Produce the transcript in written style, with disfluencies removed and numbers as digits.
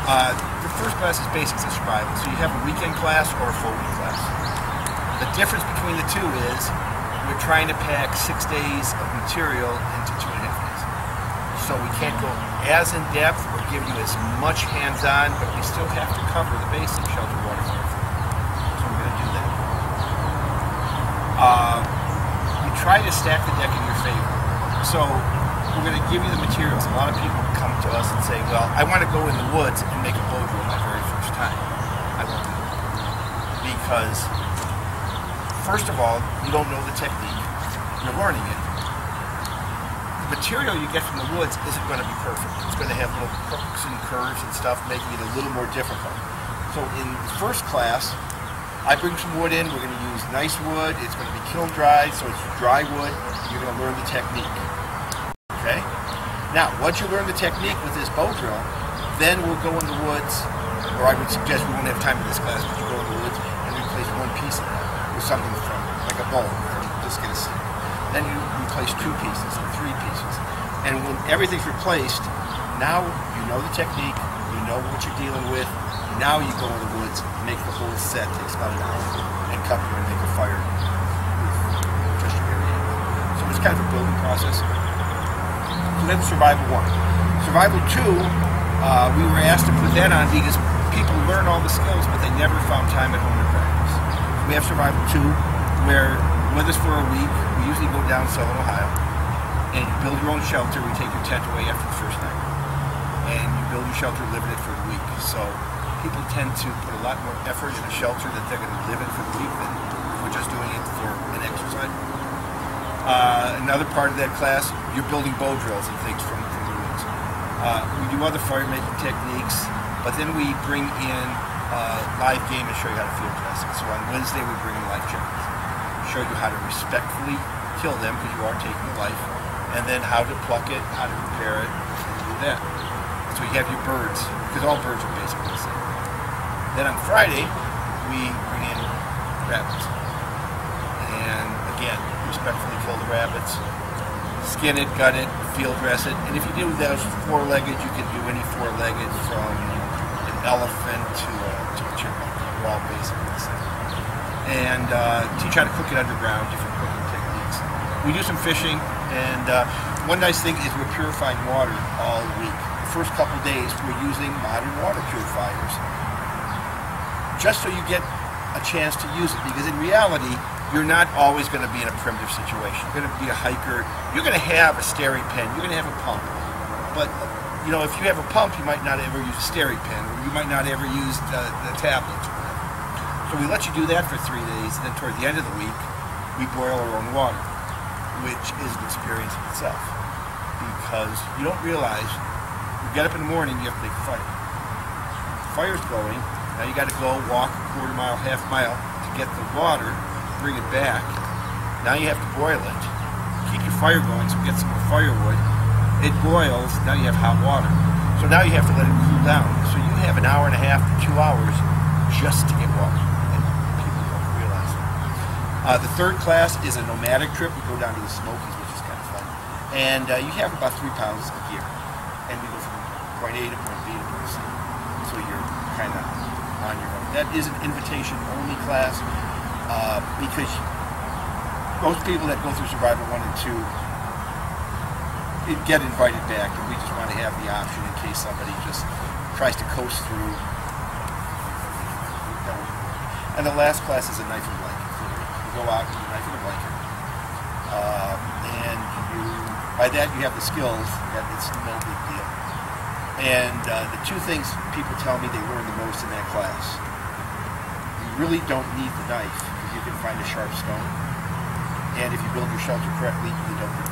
The first class is basics of survival, so you have a weekend class or a full week class. The difference between the two is we're trying to pack 6 days of material into 2.5 days. So we can't go as in depth or give you as much hands-on, but we still have to cover the basic shelter, water, fire, food. So we're going to do that. We try to stack the deck in your favor. So we're going to give you the materials. A lot of people come to us and say, well, I want to go in the woods and make a bow drill my very first time. I won't do it. Because, first of all, you don't know the technique. You're learning it. The material you get from the woods isn't going to be perfect. It's going to have little crooks and curves and stuff, making it a little more difficult. So in the first class, I bring some wood in. We're going to use nice wood. It's going to be kiln dried, so it's dry wood. You're going to learn the technique. Okay? Now, once you learn the technique with this bow drill, then we'll go in the woods, or I would suggest we won't have time in this class, but you go in the woods and replace one piece of that with something from, like a bowl, from just get a seat. Then you replace 2 pieces and 3 pieces. And when everything's replaced, now you know the technique, you know what you're dealing with. Now you go in the woods, make the whole set, takes about an hour, and come here and make a fire with just your area. So it's kind of a building process. So that's Survival 1. Survival 2, we were asked to put that on because people learn all the skills, but they never found time at home to practice. We have Survival 2, where with us for a week, we usually go down Southern Ohio, and you build your own shelter. We take your tent away after the first night, and you build your shelter, live in it for a week. So people tend to put a lot more effort in a shelter that they're going to live in for the week than if we're just doing it for an exercise. Another part of that class, you're building bow drills and things from the woods. We do other fire making techniques, but then we bring in live game and show you how to field dress it. So on Wednesday we bring in live chickens, show you how to respectfully kill them because you are taking a life, and then how to pluck it, how to prepare it, and do that. So you have your birds, because all birds are basically the same. Then on Friday, we bring in rabbits. And again, respectfully kill the rabbits, skin it, gut it, field dress it. And if you do those 4-legged, you can do any 4-legged from an elephant to a chipmunk. They're all basically the same. And teach how to cook it underground, different cooking techniques. We do some fishing, and one nice thing is we're purifying water all week. The first couple days we're using modern water purifiers just so you get a chance to use it, because in reality you're not always going to be in a primitive situation. You're going to be a hiker, you're going to have a steri pen, you're going to have a pump, but you know, if you have a pump you might not ever use a steri pen, or you might not ever use the tablets or whatever. So we let you do that for 3 days, and then toward the end of the week we boil our own water, which is an experience in itself, because you don't realize you get up in the morning, you have to make a fire. The fire's going, now you got to go walk a quarter mile, half mile to get the water, bring it back. Now you have to boil it, keep your fire going, so get some more firewood. It boils, now you have hot water. So now you have to let it cool down. So you have an hour and a half to 2 hours just to get water, and people don't realize that. The third class is a nomadic trip. We go down to the Smokies, which is kind of fun. And you have about 3 pounds of gear. And we go from point A to point B to point C. So you're kind of on your own. That is an invitation-only class because most people that go through Survival 1 and 2 get invited back, and we just want to have the option in case somebody just tries to coast through. And the last class is a knife and blanket. You go out with a knife and a blanket. And by that you have the skills, it's no big deal. And the 2 things people tell me they learn the most in that class, you really don't need the knife because you can find a sharp stone. And if you build your shelter correctly, you don't need